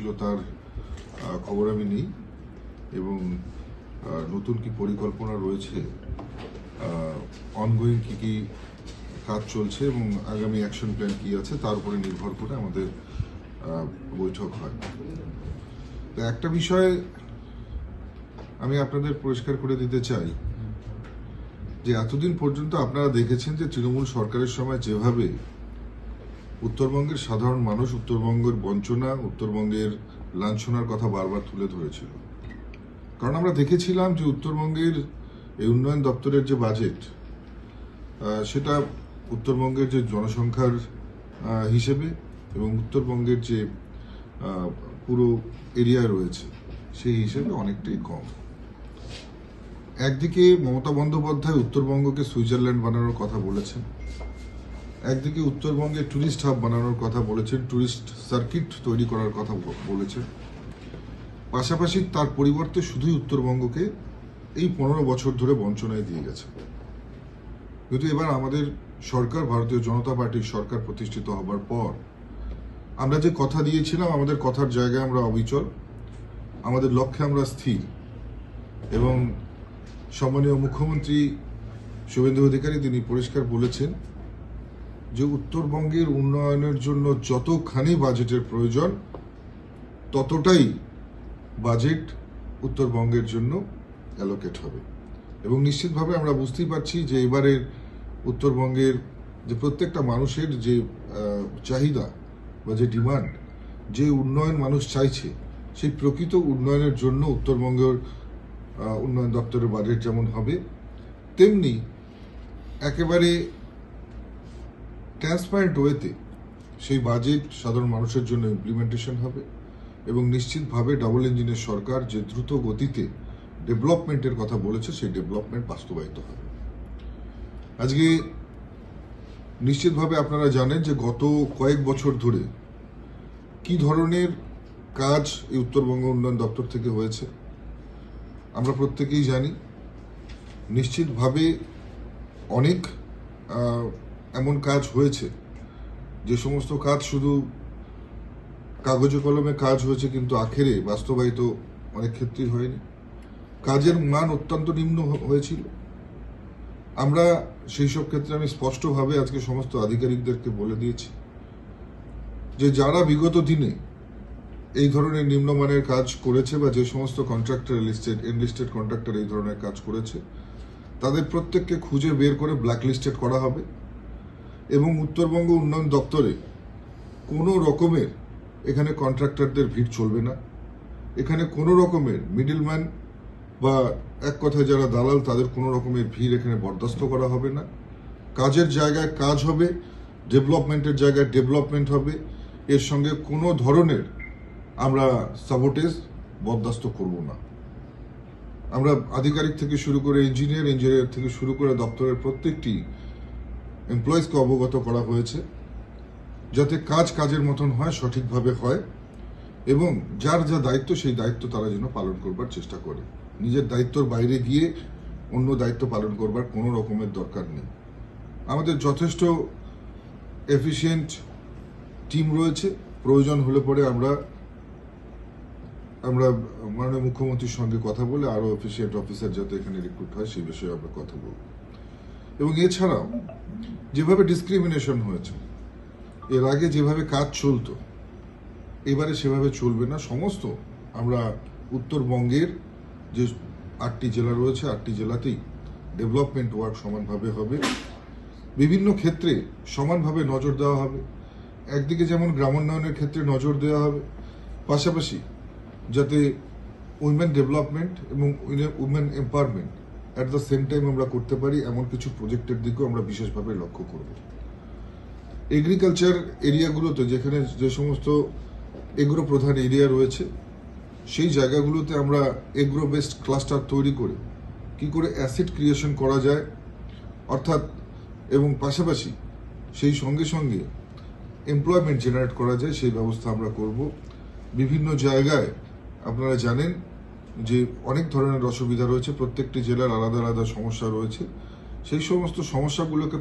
ছিল তার খবর আমি নেই এবং নতুন কি পরিকল্পনা রয়েছে, অনগোয়িং কি কাজ চলছে এবং আগামী অ্যাকশন প্ল্যান কি আছে তার উপরে নির্ভর করে আমাদের বৈঠক হয়। তো একটা বিষয় আমি আপনাদের পরিষ্কার করে দিতে চাই যে এতদিন পর্যন্ত আপনারা দেখেছেন যে তৃণমূল সরকারের সময় যেভাবে উত্তরবঙ্গের সাধারণ মানুষ উত্তরবঙ্গের বঞ্চনা, উত্তরবঙ্গের লাঞ্ছনার কথা বারবার তুলে ধরেছিল। কারণ আমরা দেখেছিলাম যে উত্তরবঙ্গের এই উন্নয়ন দপ্তরের যে বাজেট, সেটা উত্তরবঙ্গের যে জনসংখ্যার হিসেবে এবং উত্তরবঙ্গের যে পুরো এরিয়া রয়েছে সেই হিসেবে অনেকটাই কম। একদিকে মমতা বন্দ্যোপাধ্যায় উত্তরবঙ্গকে সুইজারল্যান্ড বানানোর কথা বলেছেন, একদিকে উত্তরবঙ্গে ট্যুরিস্ট হাব বানানোর কথা বলেছেন, ট্যুরিস্ট সার্কিট তৈরি করার কথা বলেছেন। পাশাপাশি তার পরিবর্তে শুধুই উত্তরবঙ্গকে এই 15 বছর ধরে বঞ্চনায় দিয়ে গেছে। কিন্তু এবার আমাদের সরকার, ভারতীয় জনতা পার্টির সরকার প্রতিষ্ঠিত হবার পর আমরা যে কথা দিয়েছিলাম, আমাদের কথার জায়গায় আমরা অবিচল, আমাদের লক্ষ্যে আমরা স্থির। এবং সম্মানীয় মুখ্যমন্ত্রী শুভেন্দু অধিকারী তিনি পরিষ্কার বলেছেন যে উত্তরবঙ্গের উন্নয়নের জন্য যতখানি বাজেটের প্রয়োজন ততটাই বাজেট উত্তরবঙ্গের জন্য অ্যালোকেট হবে। এবং নিশ্চিতভাবে আমরা বুঝতেই পারছি যে এবারের উত্তরবঙ্গের যে প্রত্যেকটা মানুষের যে চাহিদা বা যে ডিমান্ড, যে উন্নয়ন মানুষ চাইছে, সেই প্রকৃত উন্নয়নের জন্য উত্তরবঙ্গের উন্নয়ন দপ্তরের বাজেট যেমন হবে, তেমনি একেবারে ট্রান্সপারেন্ট ওয়েতে সেই বাজেট সাধারণ মানুষের জন্য ইমপ্লিমেন্টেশন হবে এবং নিশ্চিতভাবে ডাবল ইঞ্জিনের সরকার যে দ্রুত গতিতে ডেভেলপমেন্টের কথা বলেছে সেই ডেভেলপমেন্ট বাস্তবায়িত হবে। আজকে নিশ্চিতভাবে আপনারা জানেন যে গত কয়েক বছর ধরে কি ধরনের কাজ এই উত্তরবঙ্গ উন্নয়ন দপ্তর থেকে হয়েছে আমরা প্রত্যেকেই জানি। নিশ্চিতভাবে অনেক এমন কাজ হয়েছে যে সমস্ত কাজ শুধু কাগজে কলমে কাজ হয়েছে, কিন্তু আখেরে বাস্তবায়িত অনেক ক্ষেত্রেই হয়নি। কাজের মান অত্যন্ত নিম্ন হয়েছিল। আমরা সেই সব ক্ষেত্রে আমি স্পষ্টভাবে আজকে সমস্ত আধিকারিকদেরকে বলে দিয়েছি যে যারা বিগত দিনে এই ধরনের নিম্নমানের কাজ করেছে বা যে সমস্ত কন্ট্রাক্টর এনলিস্টেড কন্ট্রাক্টর এই ধরনের কাজ করেছে তাদের প্রত্যেককে খুঁজে বের করে ব্ল্যাকলিস্টেড করা হবে এবং উত্তরবঙ্গ উন্নয়ন দপ্তরে কোনো রকমের এখানে কন্ট্রাক্টরদের ভিড় চলবে না। এখানে কোনো রকমের মিডলম্যান বা এক কথায় যারা দালাল তাদের কোনো রকমের ভিড় এখানে বরদাস্ত করা হবে না। কাজের জায়গায় কাজ হবে, ডেভেলপমেন্টের জায়গায় ডেভেলপমেন্ট হবে। এর সঙ্গে কোনো ধরনের আমরা সাবোটেজ বরদাস্ত করব না। আমরা আধিকারিক থেকে শুরু করে ইঞ্জিনিয়ার থেকে শুরু করে দপ্তরের প্রত্যেকটি এমপ্লয়িজকে অবগত করা হয়েছে যাতে কাজের মতন হয়, সঠিকভাবে হয় এবং যার যা দায়িত্ব সেই দায়িত্ব তারা যেন পালন করবার চেষ্টা করে। নিজের দায়িত্বর বাইরে গিয়ে অন্য দায়িত্ব পালন করবার কোনো রকমের দরকার নেই। আমাদের যথেষ্ট এফিশিয়েন্ট টিম রয়েছে। প্রয়োজন হলে পরে আমরা মাননীয় মুখ্যমন্ত্রীর সঙ্গে কথা বলে আরো এফিশিয়েন্ট অফিসার যাতে এখানে রিক্রুট হয় সেই বিষয়ে আমরা কথা বলব। এবং এছাড়াও যেভাবে ডিসক্রিমিনেশন হয়েছে, এর আগে যেভাবে কাজ চলতো এবারে সেভাবে চলবে না। সমস্ত আমরা উত্তরবঙ্গের যে 8টি জেলা রয়েছে 8টি জেলাতেই ডেভেলপমেন্ট ওয়ার্ক সমানভাবে হবে, বিভিন্ন ক্ষেত্রে সমানভাবে নজর দেওয়া হবে। একদিকে যেমন গ্রামোন্নয়নের ক্ষেত্রে নজর দেওয়া হবে, পাশাপাশি যাতে উইমেন ডেভেলপমেন্ট এবং women empowerment at the same time আমরা করতে পারি এমন কিছু প্রজেক্টের দিকেও আমরা বিশেষভাবে লক্ষ্য করব। এগ্রিকালচার এরিয়াগুলোতে যেখানে যে সমস্ত এগ্রো প্রধান এরিয়া রয়েছে সেই জায়গাগুলোতে আমরা এগ্রো বেসড ক্লাস্টার তৈরি করে কি করে অ্যাসেট ক্রিয়েশন করা যায় অর্থাৎ এবং পাশাপাশি সেই সঙ্গে সঙ্গে এমপ্লয়মেন্ট জেনারেট করা যায় সেই ব্যবস্থা আমরা করব। বিভিন্ন জায়গায় আপনারা জানেন যে অনেক ধরনের অসুবিধা রয়েছে, প্রত্যেকটি জেলার আলাদা আলাদা সমস্যা রয়েছে। সেই সমস্ত সমস্যাগুলোকে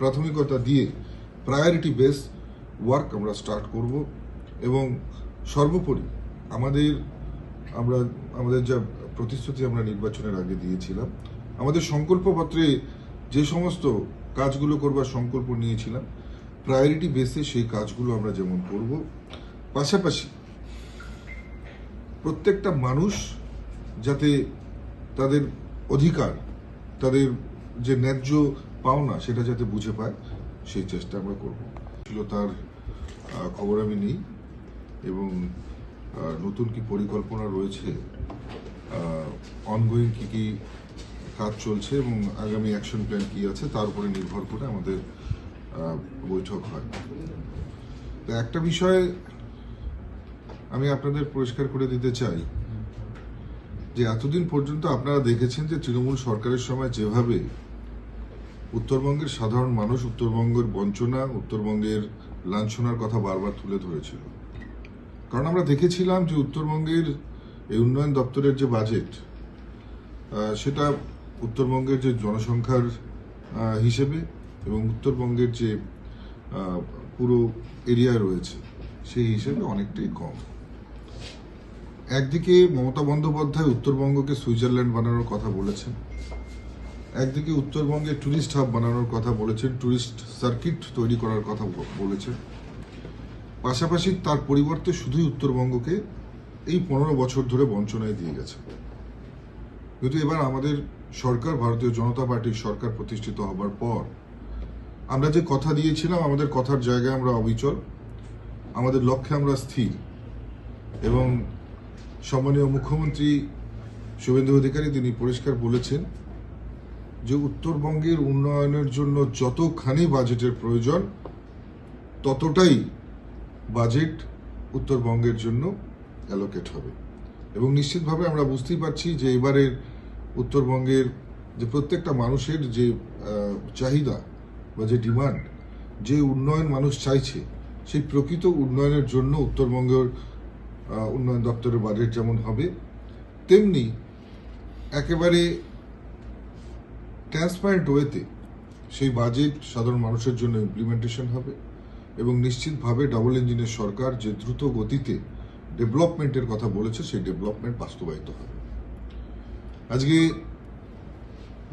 প্রাথমিকতা দিয়ে প্রায়োরিটি বেস ওয়ার্ক আমরা স্টার্ট করব এবং সর্বোপরি আমাদের যা প্রতিশ্রুতি আমরা নির্বাচনের আগে দিয়েছিলাম, আমাদের সংকল্পপত্রে যে সমস্ত কাজগুলো করবার সংকল্প নিয়েছিলাম, প্রায়োরিটি বেসে সেই কাজগুলো আমরা যেমন করব, পাশাপাশি প্রত্যেকটা মানুষ যাতে তাদের অধিকার, তাদের যে ন্যায্য পাওনা সেটা যাতে বুঝে পায়, সেই চেষ্টা আমরা করব। তার খবর আমি নেই, এবং নতুন কি পরিকল্পনা রয়েছে, অনগোয়িং কি কাজ চলছে এবং আগামী অ্যাকশন প্ল্যান কি আছে তার উপরে নির্ভর করে আমাদের বৈঠক হয়। তো একটা বিষয় আমি আপনাদের পরিষ্কার করে দিতে চাই যে এতদিন পর্যন্ত আপনারা দেখেছেন যে তৃণমূল সরকারের সময় যেভাবে উত্তরবঙ্গের সাধারণ মানুষ উত্তরবঙ্গের বঞ্চনা, উত্তরবঙ্গের লাঞ্ছনার কথা বারবার তুলে ধরেছিল। কারণ আমরা দেখেছিলাম যে উত্তরবঙ্গের এই উন্নয়ন দপ্তরের যে বাজেট, সেটা উত্তরবঙ্গের যে জনসংখ্যার হিসেবে এবং উত্তরবঙ্গের যে পুরো এরিয়া রয়েছে সেই হিসেবে অনেকটাই কম। একদিকে মমতা বন্দ্যোপাধ্যায় উত্তরবঙ্গকে সুইজারল্যান্ড বানানোর কথা বলেছেন, একদিকে উত্তরবঙ্গে ট্যুরিস্ট হাব বানানোর কথা বলেছেন, ট্যুরিস্ট সার্কিট তৈরি করার কথা বলেছেন। পাশাপাশি তার পরিবর্তে শুধুই উত্তরবঙ্গকে এই 15 বছর ধরে বঞ্চনায় দিয়ে গেছে। কিন্তু এবার আমাদের সরকার, ভারতীয় জনতা পার্টির সরকার প্রতিষ্ঠিত হবার পর আমরা যে কথা দিয়েছিলাম, আমাদের কথার জায়গায় আমরা অবিচল, আমাদের লক্ষ্যে আমরা স্থির। এবং সম্মানীয় মুখ্যমন্ত্রী শুভেন্দু অধিকারী তিনি পরিষ্কার বলেছেন যে উত্তরবঙ্গের উন্নয়নের জন্য যতখানি বাজেটের প্রয়োজন ততটাই বাজেট উত্তরবঙ্গের জন্য অ্যালোকেট হবে। এবং নিশ্চিতভাবে আমরা বুঝতেই পারছি যে এবারের উত্তরবঙ্গের যে প্রত্যেকটা মানুষের যে চাহিদা বা যে ডিমান্ড, যে উন্নয়ন মানুষ চাইছে, সেই প্রকৃত উন্নয়নের জন্য উত্তরবঙ্গের উন্নয়ন দপ্তরের বাজেট যেমন হবে, তেমনি একেবারে ট্রান্সপারেন্ট ওয়েতে সেই বাজেট সাধারণ মানুষের জন্য ইমপ্লিমেন্টেশন হবে। এবং নিশ্চিতভাবে ডাবল ইঞ্জিনের সরকার যে দ্রুত গতিতে ডেভেলপমেন্টের কথা বলেছে, সেই ডেভেলপমেন্ট বাস্তবায়িত হবে। আজকে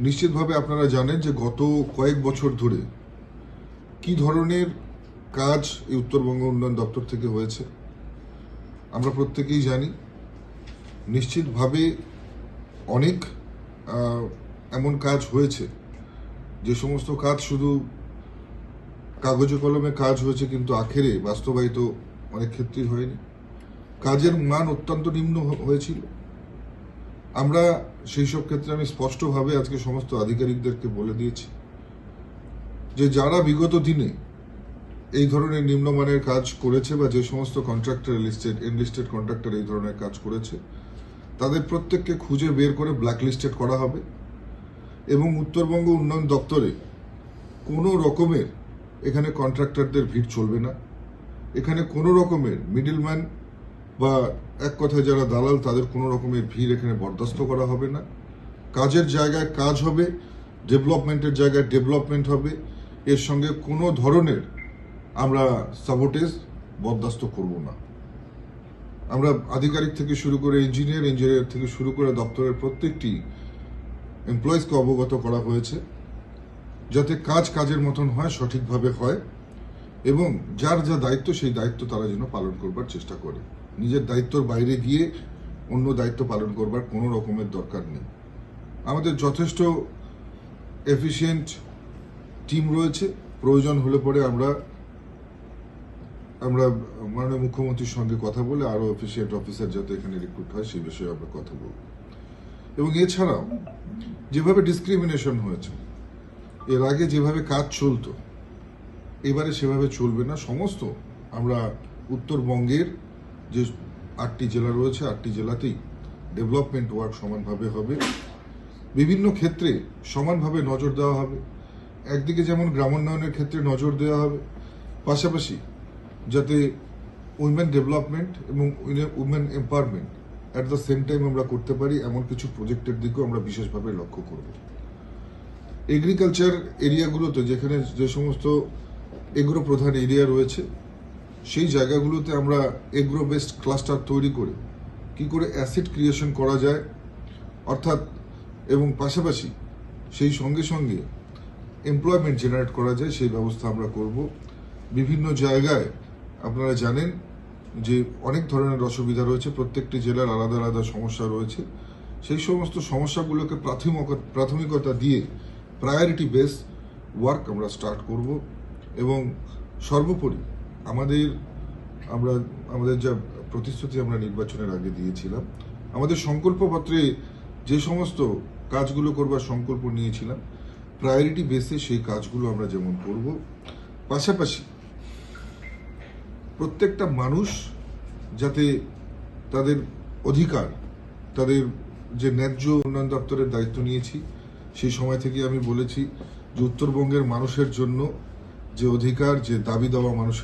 নিশ্চিতভাবে আপনারা জানেন যে গত কয়েক বছর ধরে কি ধরনের কাজ এই উত্তরবঙ্গ উন্নয়ন দপ্তর থেকে হয়েছে আমরা প্রত্যেকেই জানি। নিশ্চিতভাবে অনেক এমন কাজ হয়েছে যে সমস্ত কাজ শুধু কাগজে কলমে কাজ হয়েছে, কিন্তু আখেরে বাস্তবায়িত অনেক ক্ষেত্রেই হয়নি। কাজের মান অত্যন্ত নিম্ন হয়েছিল। আমরা সেই সব ক্ষেত্রে আমি স্পষ্টভাবে আজকে সমস্ত আধিকারিকদেরকে বলে দিয়েছি যে যারা বিগত দিনে এই ধরনের নিম্নমানের কাজ করেছে বা যে সমস্ত কন্ট্রাক্টর এনলিস্টেড কন্ট্রাক্টর এই ধরনের কাজ করেছে, তাদের প্রত্যেককে খুঁজে বের করে ব্ল্যাকলিস্টেড করা হবে। এবং উত্তরবঙ্গ উন্নয়ন দপ্তরে কোনো রকমের এখানে কন্ট্রাক্টরদের ভিড় চলবে না। এখানে কোনো রকমের মিডলম্যান বা এক কথায় যারা দালাল, তাদের কোনো রকমের ভিড় এখানে বরদাস্ত করা হবে না। কাজের জায়গায় কাজ হবে, ডেভেলপমেন্টের জায়গায় ডেভেলপমেন্ট হবে। এর সঙ্গে কোনো ধরনের আমরা সাবোটেজ বরদাস্ত করব না। আমরা আধিকারিক থেকে শুরু করে ইঞ্জিনিয়ার থেকে শুরু করে দপ্তরের প্রত্যেকটি এমপ্লয়িজকে অবগত করা হয়েছে যাতে কাজের মতন হয়, সঠিকভাবে হয়, এবং যার যা দায়িত্ব সেই দায়িত্ব তারা যেন পালন করবার চেষ্টা করে। নিজের দায়িত্বর বাইরে গিয়ে অন্য দায়িত্ব পালন করবার কোনো রকমের দরকার নেই। আমাদের যথেষ্ট এফিশিয়েন্ট টিম রয়েছে। প্রয়োজন হলে পরে আমরা মাননীয় মুখ্যমন্ত্রীর সঙ্গে কথা বলে আরো এফিশিয়েন্ট অফিসার যাতে এখানে রিক্রুট হয় সেই বিষয়ে আমরা কথা বলব। এবং এছাড়াও যেভাবে ডিসক্রিমিনেশন হয়েছে, এর আগে যেভাবে কাজ চলতো, এবারে সেভাবে চলবে না। সমস্ত আমরা উত্তরবঙ্গের যে 8টি জেলা রয়েছে, 8টি জেলাতেই ডেভেলপমেন্ট ওয়ার্ক সমানভাবে হবে। বিভিন্ন ক্ষেত্রে সমানভাবে নজর দেওয়া হবে। একদিকে যেমন গ্রামোন্নয়নের ক্ষেত্রে নজর দেওয়া হবে, পাশাপাশি যাতে উইমেন ডেভেলপমেন্ট এবং women empowerment at the same time আমরা করতে পারি, এমন কিছু প্রজেক্টের দিকেও আমরা বিশেষভাবে লক্ষ্য করব। এগ্রিকালচার এরিয়াগুলোতে যেখানে যে সমস্ত এগ্রো প্রধান এরিয়া রয়েছে, সেই জায়গাগুলোতে আমরা এগ্রো বেসড ক্লাস্টার তৈরি করে কি করে অ্যাসেট ক্রিয়েশন করা যায়, অর্থাৎ এবং পাশাপাশি সেই সঙ্গে সঙ্গে এমপ্লয়মেন্ট জেনারেট করা যায় সেই ব্যবস্থা আমরা করব। বিভিন্ন জায়গায় আপনারা জানেন যে অনেক ধরনের অসুবিধা রয়েছে, প্রত্যেকটি জেলার আলাদা আলাদা সমস্যা রয়েছে। সেই সমস্ত সমস্যাগুলোকে প্রাথমিকতা দিয়ে প্রায়োরিটি বেস ওয়ার্ক আমরা স্টার্ট করব। এবং সর্বোপরি আমাদের যা প্রতিশ্রুতি আমরা নির্বাচনের আগে দিয়েছিলাম, আমাদের সংকল্পপত্রে যে সমস্ত কাজগুলো করবার সংকল্প নিয়েছিলাম, প্রায়োরিটি বেসে সেই কাজগুলো আমরা যেমন করব, পাশাপাশি প্রত্যেকটা মানুষ যাতে তাদের অধিকার, তাদের যে ন্যায্য উন্নয়ন দপ্তরের দায়িত্ব নিয়েছি সেই সময় থেকে আমি বলেছি যে উত্তরবঙ্গের মানুষের জন্য যে অধিকার, যে দাবি দেওয়া মানুষের